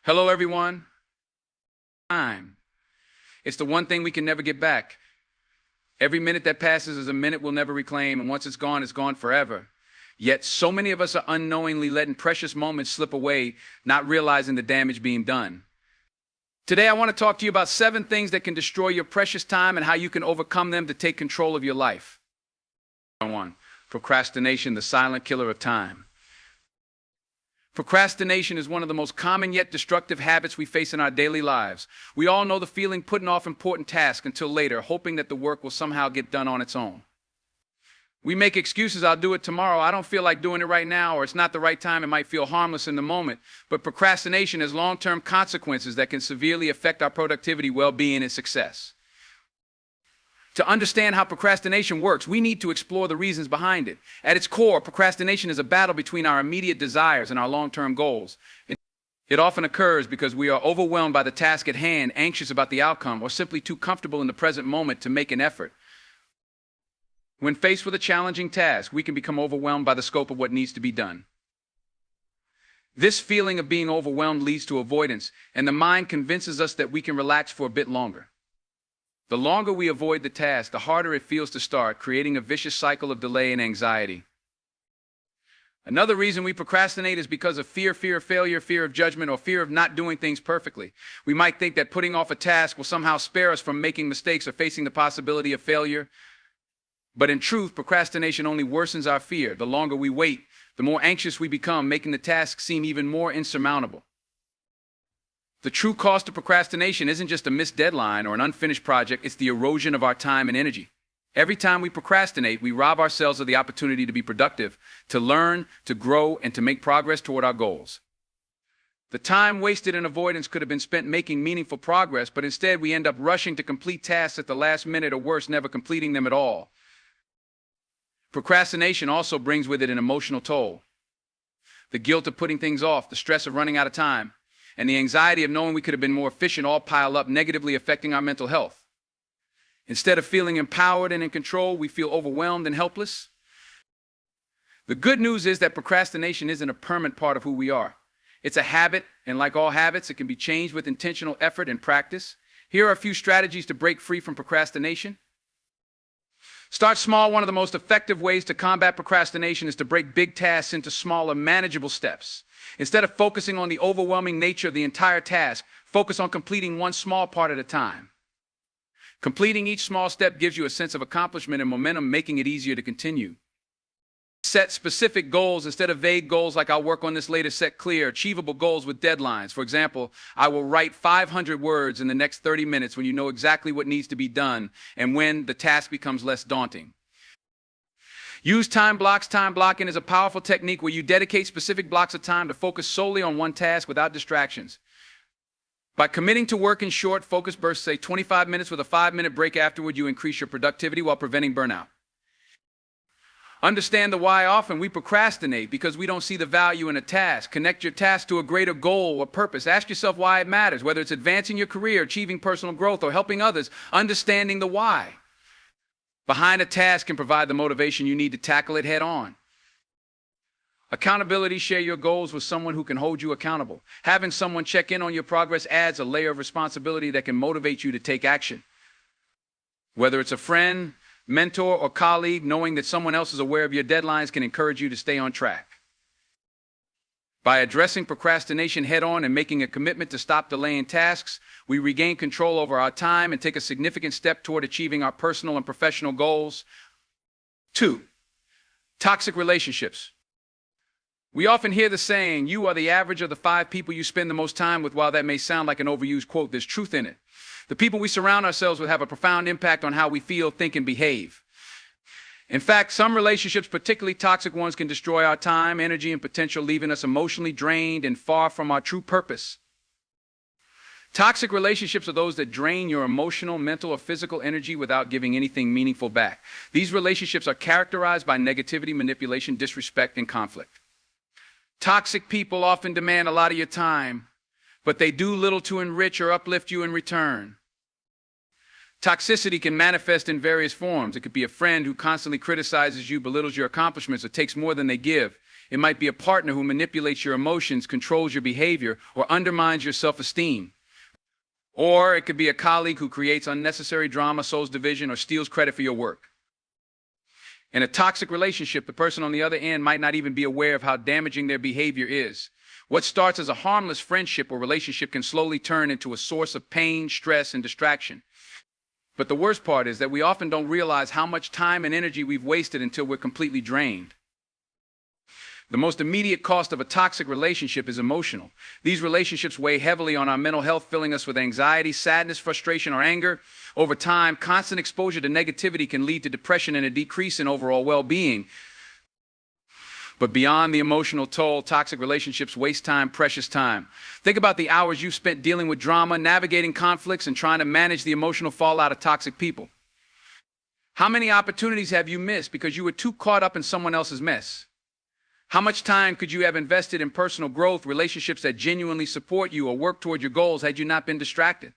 Hello, everyone. Time. It's the one thing we can never get back. Every minute that passes is a minute we'll never reclaim, and once it's gone forever. Yet so many of us are unknowingly letting precious moments slip away, not realizing the damage being done. Today, I want to talk to you about 7 things that can destroy your precious time and how you can overcome them to take control of your life. 1. Procrastination, the silent killer of time. Procrastination is one of the most common yet destructive habits we face in our daily lives. We all know the feeling putting off important tasks until later, hoping that the work will somehow get done on its own. We make excuses: I'll do it tomorrow, I don't feel like doing it right now, or it's not the right time. It might feel harmless in the moment, but procrastination has long-term consequences that can severely affect our productivity, well-being, and success. To understand how procrastination works, we need to explore the reasons behind it. At its core, procrastination is a battle between our immediate desires and our long-term goals. It often occurs because we are overwhelmed by the task at hand, anxious about the outcome, or simply too comfortable in the present moment to make an effort. When faced with a challenging task, we can become overwhelmed by the scope of what needs to be done. This feeling of being overwhelmed leads to avoidance, and the mind convinces us that we can relax for a bit longer. The longer we avoid the task, the harder it feels to start, creating a vicious cycle of delay and anxiety. Another reason we procrastinate is because of fear of failure, fear of judgment, or fear of not doing things perfectly. We might think that putting off a task will somehow spare us from making mistakes or facing the possibility of failure. But in truth, procrastination only worsens our fear. The longer we wait, the more anxious we become, making the task seem even more insurmountable. The true cost of procrastination isn't just a missed deadline or an unfinished project, it's the erosion of our time and energy. Every time we procrastinate, we rob ourselves of the opportunity to be productive, to learn, to grow, and to make progress toward our goals. The time wasted in avoidance could have been spent making meaningful progress, but instead we end up rushing to complete tasks at the last minute, or worse, never completing them at all. Procrastination also brings with it an emotional toll. The guilt of putting things off, the stress of running out of time, and the anxiety of knowing we could have been more efficient all pile up, negatively affecting our mental health. Instead of feeling empowered and in control, we feel overwhelmed and helpless. The good news is that procrastination isn't a permanent part of who we are. It's a habit, and like all habits, it can be changed with intentional effort and practice. Here are a few strategies to break free from procrastination. Start small. One of the most effective ways to combat procrastination is to break big tasks into smaller, manageable steps. Instead of focusing on the overwhelming nature of the entire task, focus on completing one small part at a time. Completing each small step gives you a sense of accomplishment and momentum, making it easier to continue. Set specific goals instead of vague goals like "I'll work on this later." Set clear, achievable goals with deadlines. For example, "I will write 500 words in the next 30 minutes," when you know exactly what needs to be done and when the task becomes less daunting. Use time blocks. Time blocking is a powerful technique where you dedicate specific blocks of time to focus solely on one task without distractions. By committing to work in short, focused bursts, say 25 minutes with a 5-minute break afterward, you increase your productivity while preventing burnout. Understand the why. Often we procrastinate because we don't see the value in a task. Connect your task to a greater goal or purpose. Ask yourself why it matters, whether it's advancing your career, achieving personal growth, or helping others. Understanding the why behind a task can provide the motivation you need to tackle it head on. Accountability. Share your goals with someone who can hold you accountable. Having someone check in on your progress adds a layer of responsibility that can motivate you to take action. Whether it's a friend, mentor, or colleague, knowing that someone else is aware of your deadlines can encourage you to stay on track. By addressing procrastination head-on and making a commitment to stop delaying tasks, we regain control over our time and take a significant step toward achieving our personal and professional goals. 2. Toxic relationships. We often hear the saying, "You are the average of the 5 people you spend the most time with." While that may sound like an overused quote, there's truth in it. The people we surround ourselves with have a profound impact on how we feel, think, and behave. In fact, some relationships, particularly toxic ones, can destroy our time, energy, and potential, leaving us emotionally drained and far from our true purpose. Toxic relationships are those that drain your emotional, mental, or physical energy without giving anything meaningful back. These relationships are characterized by negativity, manipulation, disrespect, and conflict. Toxic people often demand a lot of your time, but they do little to enrich or uplift you in return. Toxicity can manifest in various forms. It could be a friend who constantly criticizes you, belittles your accomplishments, or takes more than they give. It might be a partner who manipulates your emotions, controls your behavior, or undermines your self-esteem. Or it could be a colleague who creates unnecessary drama, sows division, or steals credit for your work. In a toxic relationship, the person on the other end might not even be aware of how damaging their behavior is. What starts as a harmless friendship or relationship can slowly turn into a source of pain, stress, and distraction. But the worst part is that we often don't realize how much time and energy we've wasted until we're completely drained. The most immediate cost of a toxic relationship is emotional. These relationships weigh heavily on our mental health, filling us with anxiety, sadness, frustration, or anger. Over time, constant exposure to negativity can lead to depression and a decrease in overall well-being. But beyond the emotional toll, toxic relationships waste time, precious time. Think about the hours you've spent dealing with drama, navigating conflicts, and trying to manage the emotional fallout of toxic people. How many opportunities have you missed because you were too caught up in someone else's mess? How much time could you have invested in personal growth, relationships that genuinely support you, or work toward your goals had you not been distracted?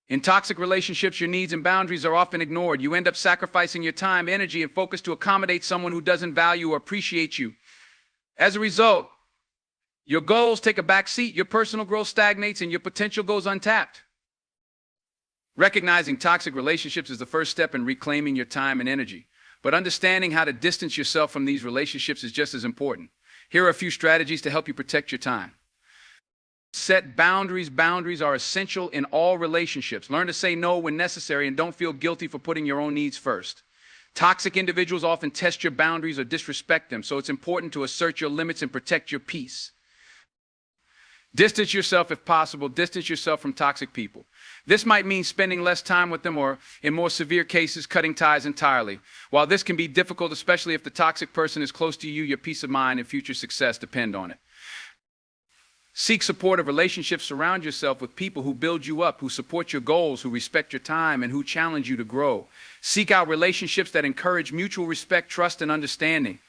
In toxic relationships, your needs and boundaries are often ignored. You end up sacrificing your time, energy, and focus to accommodate someone who doesn't value or appreciate you. As a result, your goals take a back seat, your personal growth stagnates, and your potential goes untapped. Recognizing toxic relationships is the first step in reclaiming your time and energy. But understanding how to distance yourself from these relationships is just as important. Here are a few strategies to help you protect your time. Set boundaries. Boundaries are essential in all relationships. Learn to say no when necessary and don't feel guilty for putting your own needs first. Toxic individuals often test your boundaries or disrespect them, so it's important to assert your limits and protect your peace. Distance yourself if possible. Distance yourself from toxic people. This might mean spending less time with them or, in more severe cases, cutting ties entirely. While this can be difficult, especially if the toxic person is close to you, your peace of mind and future success depend on it. Seek supportive relationships. Surround yourself with people who build you up, who support your goals, who respect your time, and who challenge you to grow. Seek out relationships that encourage mutual respect, trust, and understanding.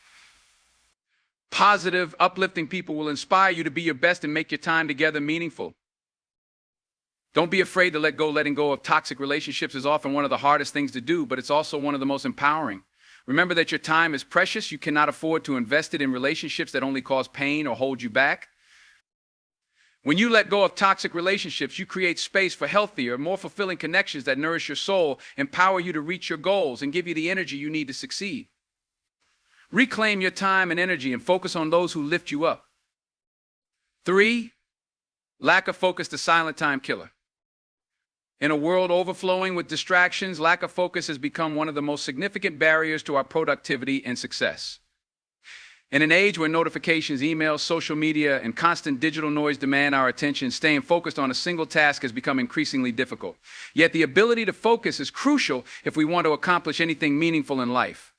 Positive, uplifting people will inspire you to be your best and make your time together meaningful. Don't be afraid to let go. Letting go of toxic relationships is often one of the hardest things to do, but it's also one of the most empowering. Remember that your time is precious. You cannot afford to invest it in relationships that only cause pain or hold you back. When you let go of toxic relationships, you create space for healthier, more fulfilling connections that nourish your soul, empower you to reach your goals, and give you the energy you need to succeed. Reclaim your time and energy and focus on those who lift you up. 3. Lack of focus, the silent time killer. In a world overflowing with distractions, lack of focus has become one of the most significant barriers to our productivity and success. In an age where notifications, emails, social media, and constant digital noise demand our attention, staying focused on a single task has become increasingly difficult. Yet the ability to focus is crucial if we want to accomplish anything meaningful in life.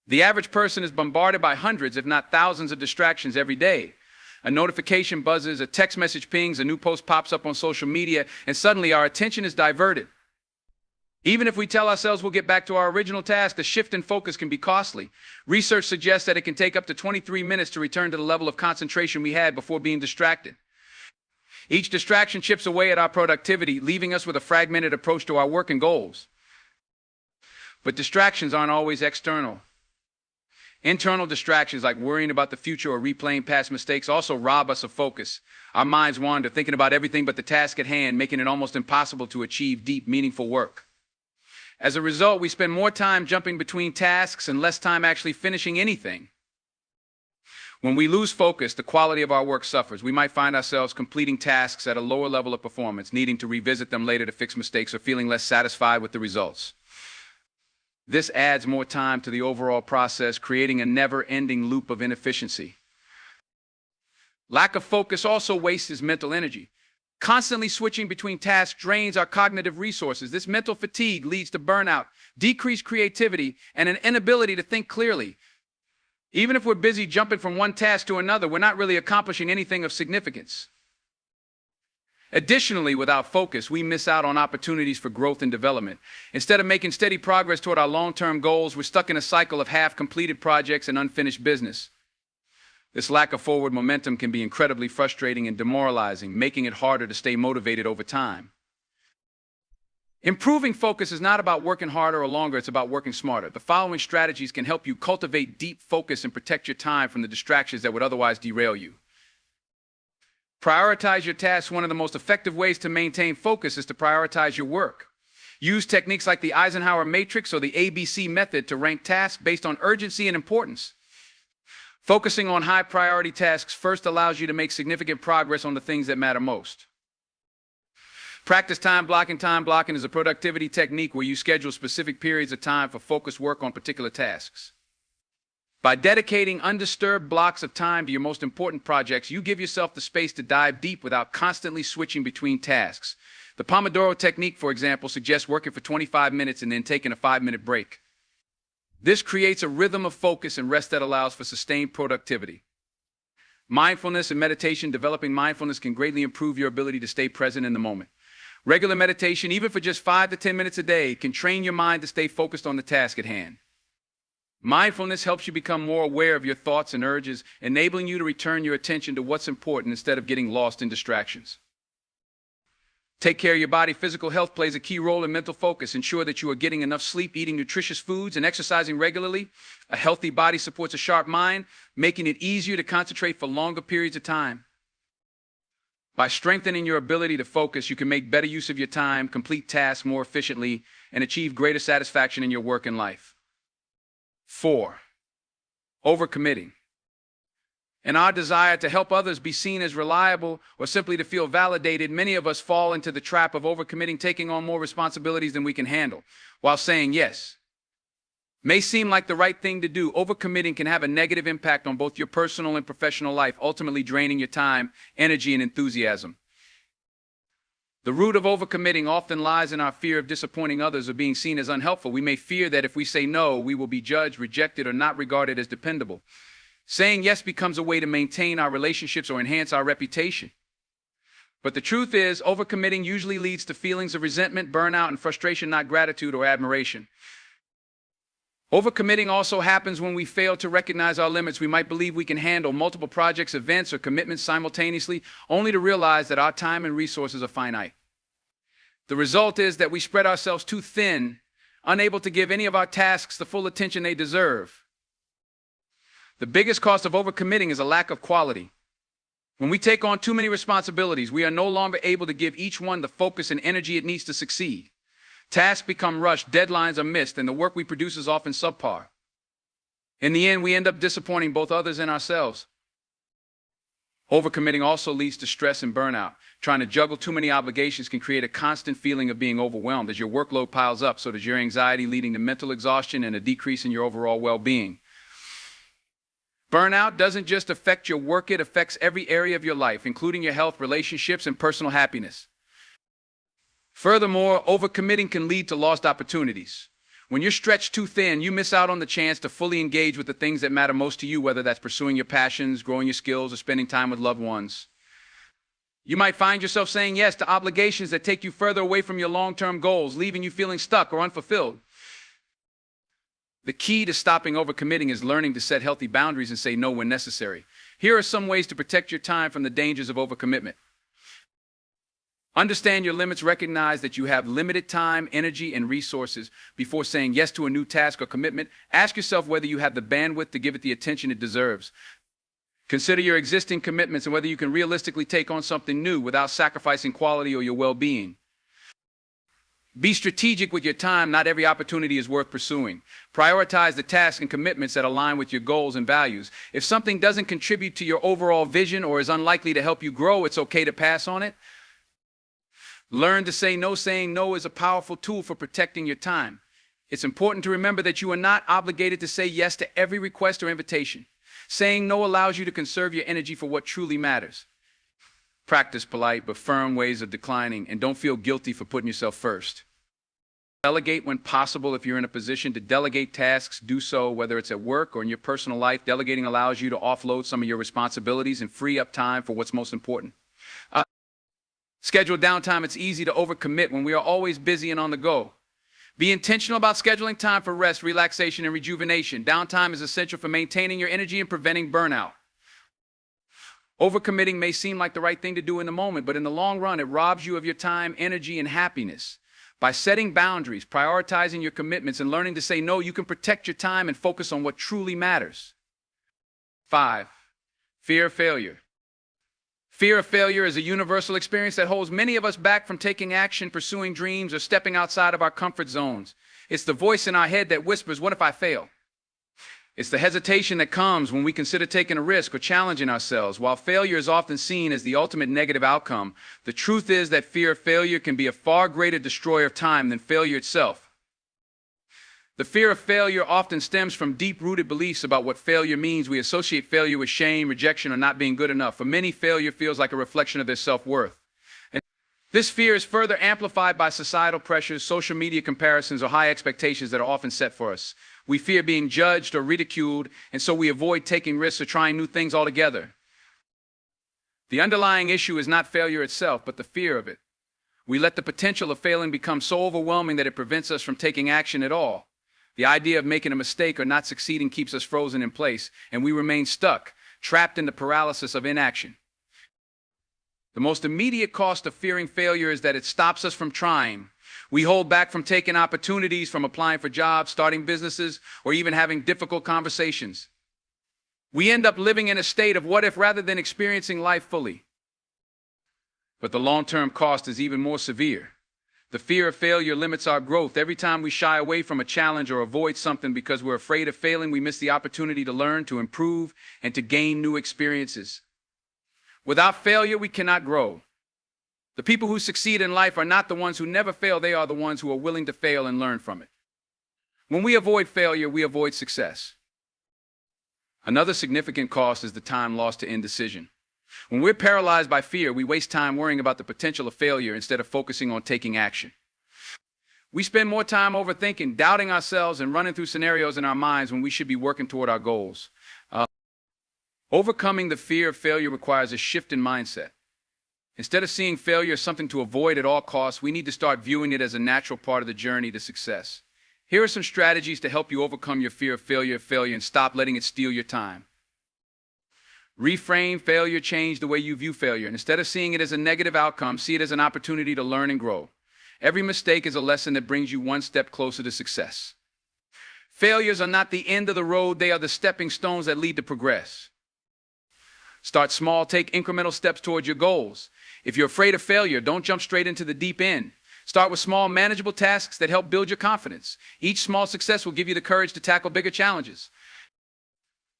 The average person is bombarded by hundreds, if not thousands, of distractions every day. A notification buzzes, a text message pings, a new post pops up on social media, and suddenly our attention is diverted. Even if we tell ourselves we'll get back to our original task, the shift in focus can be costly. Research suggests that it can take up to 23 minutes to return to the level of concentration we had before being distracted. Each distraction chips away at our productivity, leaving us with a fragmented approach to our work and goals. But distractions aren't always external. Internal distractions like worrying about the future or replaying past mistakes also rob us of focus. Our minds wander, thinking about everything but the task at hand, making it almost impossible to achieve deep, meaningful work. As a result, we spend more time jumping between tasks and less time actually finishing anything. When we lose focus, the quality of our work suffers. We might find ourselves completing tasks at a lower level of performance, needing to revisit them later to fix mistakes, or feeling less satisfied with the results. This adds more time to the overall process, creating a never-ending loop of inefficiency. Lack of focus also wastes mental energy. Constantly switching between tasks drains our cognitive resources. This mental fatigue leads to burnout, decreased creativity, and an inability to think clearly. Even if we're busy jumping from one task to another, we're not really accomplishing anything of significance. Additionally, without focus, we miss out on opportunities for growth and development. Instead of making steady progress toward our long-term goals, we're stuck in a cycle of half-completed projects and unfinished business. This lack of forward momentum can be incredibly frustrating and demoralizing, making it harder to stay motivated over time. Improving focus is not about working harder or longer, it's about working smarter. The following strategies can help you cultivate deep focus and protect your time from the distractions that would otherwise derail you. Prioritize your tasks. One of the most effective ways to maintain focus is to prioritize your work. Use techniques like the Eisenhower matrix or the ABC method to rank tasks based on urgency and importance. Focusing on high priority tasks first allows you to make significant progress on the things that matter most. Practice time blocking. Time blocking is a productivity technique where you schedule specific periods of time for focused work on particular tasks. By dedicating undisturbed blocks of time to your most important projects, you give yourself the space to dive deep without constantly switching between tasks. The Pomodoro technique, for example, suggests working for 25 minutes and then taking a 5-minute break. This creates a rhythm of focus and rest that allows for sustained productivity. Mindfulness and meditation. Developing mindfulness can greatly improve your ability to stay present in the moment. Regular meditation, even for just 5 to 10 minutes a day, can train your mind to stay focused on the task at hand. Mindfulness helps you become more aware of your thoughts and urges, enabling you to return your attention to what's important instead of getting lost in distractions. Take care of your body. Physical health plays a key role in mental focus. Ensure that you are getting enough sleep, eating nutritious foods, and exercising regularly. A healthy body supports a sharp mind, making it easier to concentrate for longer periods of time. By strengthening your ability to focus, you can make better use of your time, complete tasks more efficiently, and achieve greater satisfaction in your work and life. 4. Overcommitting. In our desire to help others be seen as reliable or simply to feel validated, many of us fall into the trap of overcommitting, taking on more responsibilities than we can handle, while saying yes. May seem like the right thing to do, overcommitting can have a negative impact on both your personal and professional life, ultimately draining your time, energy, and enthusiasm. The root of overcommitting often lies in our fear of disappointing others or being seen as unhelpful. We may fear that if we say no, we will be judged, rejected, or not regarded as dependable. Saying yes becomes a way to maintain our relationships or enhance our reputation. But the truth is, overcommitting usually leads to feelings of resentment, burnout, and frustration, not gratitude or admiration. Overcommitting also happens when we fail to recognize our limits. We might believe we can handle multiple projects, events, or commitments simultaneously, only to realize that our time and resources are finite. The result is that we spread ourselves too thin, unable to give any of our tasks the full attention they deserve. The biggest cost of overcommitting is a lack of quality. When we take on too many responsibilities, we are no longer able to give each one the focus and energy it needs to succeed. Tasks become rushed, deadlines are missed, and the work we produce is often subpar. In the end, we end up disappointing both others and ourselves. Overcommitting also leads to stress and burnout. Trying to juggle too many obligations can create a constant feeling of being overwhelmed. As your workload piles up, so does your anxiety, leading to mental exhaustion and a decrease in your overall well-being. Burnout doesn't just affect your work, it affects every area of your life, including your health, relationships, and personal happiness. Furthermore, overcommitting can lead to lost opportunities. When you're stretched too thin, you miss out on the chance to fully engage with the things that matter most to you, whether that's pursuing your passions, growing your skills, or spending time with loved ones. You might find yourself saying yes to obligations that take you further away from your long-term goals, leaving you feeling stuck or unfulfilled. The key to stopping overcommitting is learning to set healthy boundaries and say no when necessary. Here are some ways to protect your time from the dangers of overcommitment. Understand your limits. Recognize that you have limited time, energy, and resources. Before saying yes to a new task or commitment, ask yourself whether you have the bandwidth to give it the attention it deserves. Consider your existing commitments and whether you can realistically take on something new without sacrificing quality or your well-being. Be strategic with your time. Not every opportunity is worth pursuing. Prioritize the tasks and commitments that align with your goals and values. If something doesn't contribute to your overall vision or is unlikely to help you grow, it's okay to pass on it. Learn to say no. Saying no is a powerful tool for protecting your time. It's important to remember that you are not obligated to say yes to every request or invitation. Saying no allows you to conserve your energy for what truly matters. Practice polite but firm ways of declining, and don't feel guilty for putting yourself first. Delegate when possible. If you're in a position to delegate tasks, do so, whether it's at work or in your personal life. Delegating allows you to offload some of your responsibilities and free up time for what's most important. Schedule downtime. It's easy to overcommit when we are always busy and on the go. Be intentional about scheduling time for rest, relaxation, and rejuvenation. Downtime is essential for maintaining your energy and preventing burnout. Overcommitting may seem like the right thing to do in the moment, but in the long run, it robs you of your time, energy, and happiness. By setting boundaries, prioritizing your commitments, and learning to say no, you can protect your time and focus on what truly matters. 5. Fear of failure. Fear of failure is a universal experience that holds many of us back from taking action, pursuing dreams, or stepping outside of our comfort zones. It's the voice in our head that whispers, "What if I fail?" It's the hesitation that comes when we consider taking a risk or challenging ourselves. While failure is often seen as the ultimate negative outcome, the truth is that fear of failure can be a far greater destroyer of time than failure itself. The fear of failure often stems from deep-rooted beliefs about what failure means. We associate failure with shame, rejection, or not being good enough. For many, failure feels like a reflection of their self-worth. And this fear is further amplified by societal pressures, social media comparisons, or high expectations that are often set for us. We fear being judged or ridiculed, and so we avoid taking risks or trying new things altogether. The underlying issue is not failure itself, but the fear of it. We let the potential of failing become so overwhelming that it prevents us from taking action at all. The idea of making a mistake or not succeeding keeps us frozen in place, and we remain stuck, trapped in the paralysis of inaction. The most immediate cost of fearing failure is that it stops us from trying. We hold back from taking opportunities, from applying for jobs, starting businesses, or even having difficult conversations. We end up living in a state of what if rather than experiencing life fully. But the long-term cost is even more severe. The fear of failure limits our growth. Every time we shy away from a challenge or avoid something because we're afraid of failing, we miss the opportunity to learn, to improve, and to gain new experiences. Without failure, we cannot grow. The people who succeed in life are not the ones who never fail. They are the ones who are willing to fail and learn from it. When we avoid failure, we avoid success. Another significant cost is the time lost to indecision. When we're paralyzed by fear, we waste time worrying about the potential of failure instead of focusing on taking action. We spend more time overthinking, doubting ourselves, and running through scenarios in our minds when we should be working toward our goals. Overcoming the fear of failure requires a shift in mindset. Instead of seeing failure as something to avoid at all costs, we need to start viewing it as a natural part of the journey to success. Here are some strategies to help you overcome your fear of failure, and stop letting it steal your time. Reframe failure, change the way you view failure. And instead of seeing it as a negative outcome, see it as an opportunity to learn and grow. Every mistake is a lesson that brings you one step closer to success. Failures are not the end of the road, they are the stepping stones that lead to progress. Start small, take incremental steps towards your goals. If you're afraid of failure, don't jump straight into the deep end. Start with small, manageable tasks that help build your confidence. Each small success will give you the courage to tackle bigger challenges.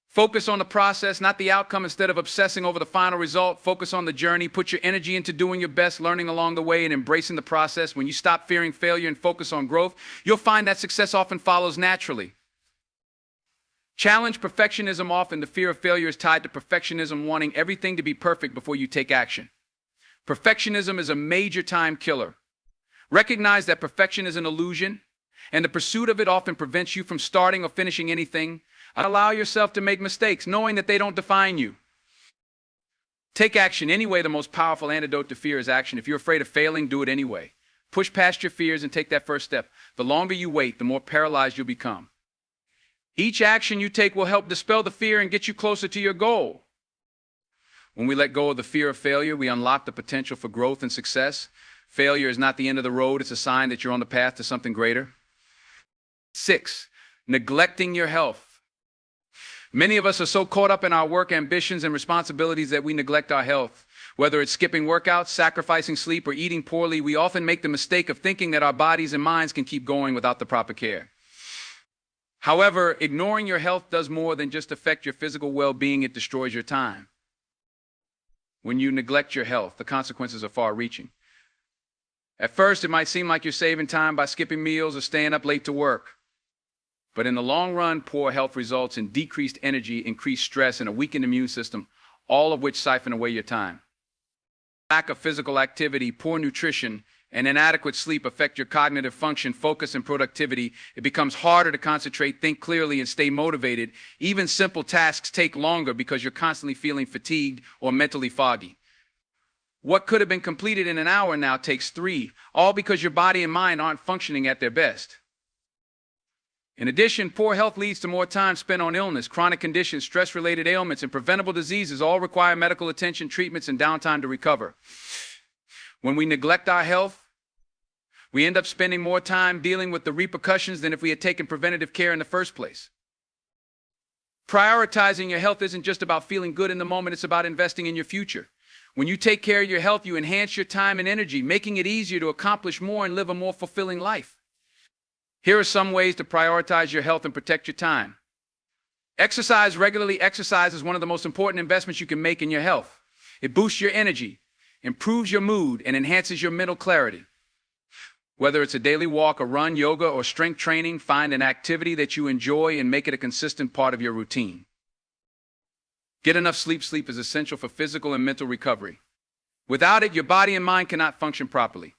Focus on the process, not the outcome. Instead of obsessing over the final result, focus on the journey. Put your energy into doing your best, learning along the way, and embracing the process. When you stop fearing failure and focus on growth, you'll find that success often follows naturally. Challenge perfectionism. Often the fear of failure is tied to perfectionism, wanting everything to be perfect before you take action. Perfectionism is a major time killer. Recognize that perfection is an illusion, and the pursuit of it often prevents you from starting or finishing anything. Allow yourself to make mistakes, knowing that they don't define you. Take action anyway. The most powerful antidote to fear is action. If you're afraid of failing, do it anyway. Push past your fears and take that first step. The longer you wait, the more paralyzed you'll become. Each action you take will help dispel the fear and get you closer to your goal. When we let go of the fear of failure, we unlock the potential for growth and success. Failure is not the end of the road. It's a sign that you're on the path to something greater. 6. Neglecting your health. Many of us are so caught up in our work ambitions and responsibilities that we neglect our health. Whether it's skipping workouts, sacrificing sleep, or eating poorly, we often make the mistake of thinking that our bodies and minds can keep going without the proper care. However, ignoring your health does more than just affect your physical well-being, it destroys your time. When you neglect your health, the consequences are far-reaching. At first, it might seem like you're saving time by skipping meals or staying up late to work. But in the long run, poor health results in decreased energy, increased stress, and a weakened immune system, all of which siphon away your time. Lack of physical activity, poor nutrition, and inadequate sleep affect your cognitive function, focus, and productivity. It becomes harder to concentrate, think clearly, and stay motivated. Even simple tasks take longer because you're constantly feeling fatigued or mentally foggy. What could have been completed in an hour now takes 3, all because your body and mind aren't functioning at their best. In addition, poor health leads to more time spent on illness, chronic conditions, stress-related ailments, and preventable diseases. All require medical attention, treatments, and downtime to recover. When we neglect our health, We end up spending more time dealing with the repercussions than if we had taken preventative care in the first place. Prioritizing your health isn't just about feeling good in the moment, it's about investing in your future. When you take care of your health, you enhance your time and energy, making it easier to accomplish more and live a more fulfilling life. Here are some ways to prioritize your health and protect your time. Exercise regularly. Exercise is one of the most important investments you can make in your health. It boosts your energy, improves your mood, and enhances your mental clarity. Whether it's a daily walk, a run, yoga, or strength training, find an activity that you enjoy and make it a consistent part of your routine. Get enough sleep. Sleep is essential for physical and mental recovery. Without it, your body and mind cannot function properly.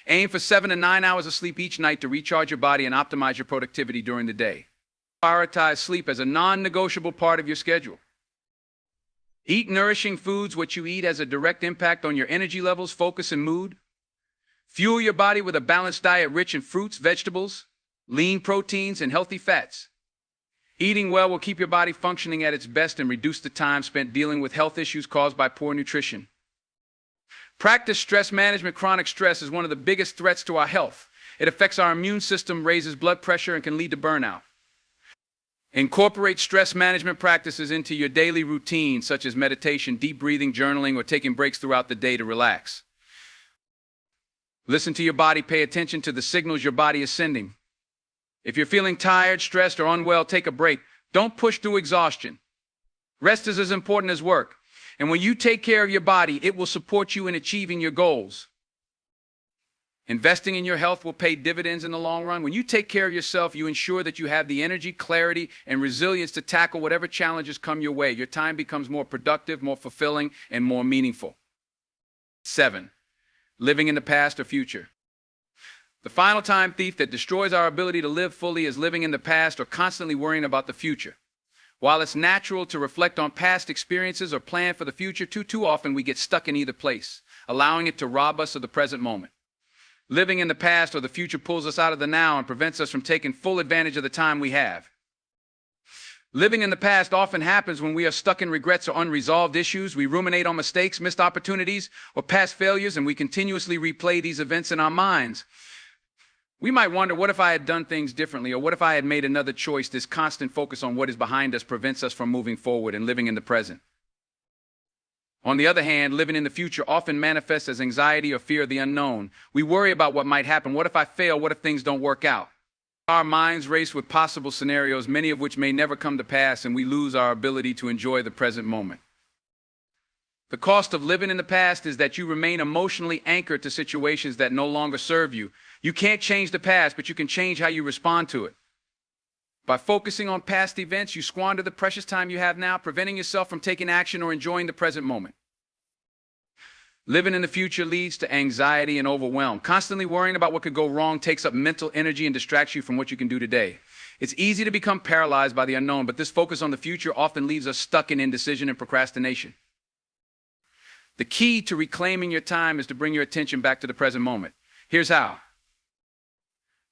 Aim for 7 to 9 hours of sleep each night to recharge your body and optimize your productivity during the day. Prioritize sleep as a non-negotiable part of your schedule. Eat nourishing foods. What you eat has a direct impact on your energy levels, focus, and mood. Fuel your body with a balanced diet rich in fruits, vegetables, lean proteins, and healthy fats. Eating well will keep your body functioning at its best and reduce the time spent dealing with health issues caused by poor nutrition. Practice stress management. Chronic stress is one of the biggest threats to our health. It affects our immune system, raises blood pressure, and can lead to burnout. Incorporate stress management practices into your daily routine, such as meditation, deep breathing, journaling, or taking breaks throughout the day to relax. Listen to your body. Pay attention to the signals your body is sending. If you're feeling tired, stressed, or unwell, take a break. Don't push through exhaustion. Rest is as important as work. And when you take care of your body, it will support you in achieving your goals. Investing in your health will pay dividends in the long run. When you take care of yourself, you ensure that you have the energy, clarity, and resilience to tackle whatever challenges come your way. Your time becomes more productive, more fulfilling, and more meaningful. 7. Living in the past or future. The final time thief that destroys our ability to live fully is living in the past or constantly worrying about the future. While it's natural to reflect on past experiences or plan for the future, too often we get stuck in either place, allowing it to rob us of the present moment. Living in the past or the future pulls us out of the now and prevents us from taking full advantage of the time we have. Living in the past often happens when we are stuck in regrets or unresolved issues. We ruminate on mistakes, missed opportunities, or past failures, and we continuously replay these events in our minds. We might wonder, what if I had done things differently, or what if I had made another choice? This constant focus on what is behind us prevents us from moving forward and living in the present. On the other hand, living in the future often manifests as anxiety or fear of the unknown. We worry about what might happen. What if I fail? What if things don't work out? Our minds race with possible scenarios, many of which may never come to pass, and we lose our ability to enjoy the present moment. The cost of living in the past is that you remain emotionally anchored to situations that no longer serve you. You can't change the past, but you can change how you respond to it. By focusing on past events, you squander the precious time you have now, preventing yourself from taking action or enjoying the present moment. Living in the future leads to anxiety and overwhelm. Constantly worrying about what could go wrong takes up mental energy and distracts you from what you can do today. It's easy to become paralyzed by the unknown, but this focus on the future often leaves us stuck in indecision and procrastination. The key to reclaiming your time is to bring your attention back to the present moment. Here's how.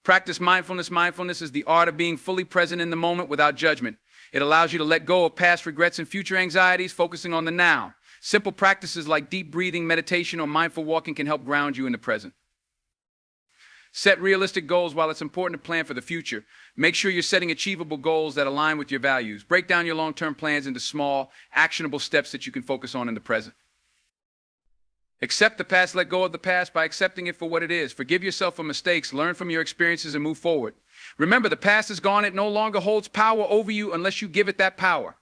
Practice mindfulness. Mindfulness is the art of being fully present in the moment without judgment. It allows you to let go of past regrets and future anxieties, focusing on the now. Simple practices like deep breathing, meditation, or mindful walking can help ground you in the present. Set realistic goals. While it's important to plan for the future, make sure you're setting achievable goals that align with your values. Break down your long-term plans into small, actionable steps that you can focus on in the present. Accept the past. Let go of the past by accepting it for what it is. Forgive yourself for mistakes, learn from your experiences, and move forward. Remember, the past is gone. It no longer holds power over you unless you give it that power.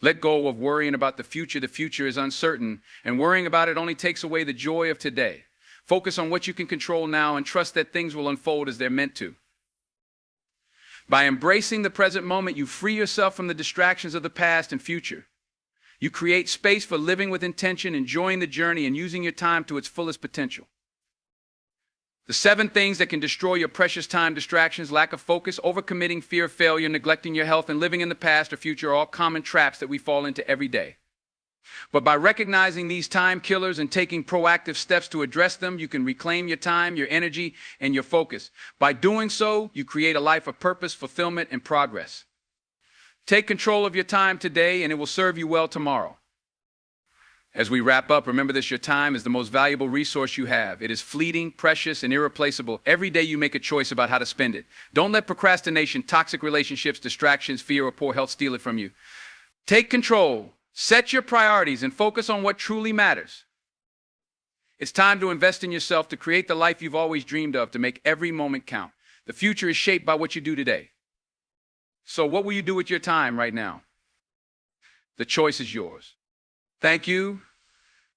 Let go of worrying about the future. The future is uncertain, and worrying about it only takes away the joy of today. Focus on what you can control now and trust that things will unfold as they're meant to. By embracing the present moment, you free yourself from the distractions of the past and future. You create space for living with intention, enjoying the journey, and using your time to its fullest potential. The 7 things that can destroy your precious time: distractions, lack of focus, overcommitting, fear of failure, neglecting your health, and living in the past or future are all common traps that we fall into every day. But by recognizing these time killers and taking proactive steps to address them, you can reclaim your time, your energy, and your focus. By doing so, you create a life of purpose, fulfillment, and progress. Take control of your time today, and it will serve you well tomorrow. As we wrap up, remember this: your time is the most valuable resource you have. It is fleeting, precious, and irreplaceable. Every day you make a choice about how to spend it. Don't let procrastination, toxic relationships, distractions, fear, or poor health steal it from you. Take control, set your priorities, and focus on what truly matters. It's time to invest in yourself, to create the life you've always dreamed of, to make every moment count. The future is shaped by what you do today. So what will you do with your time right now? The choice is yours. Thank you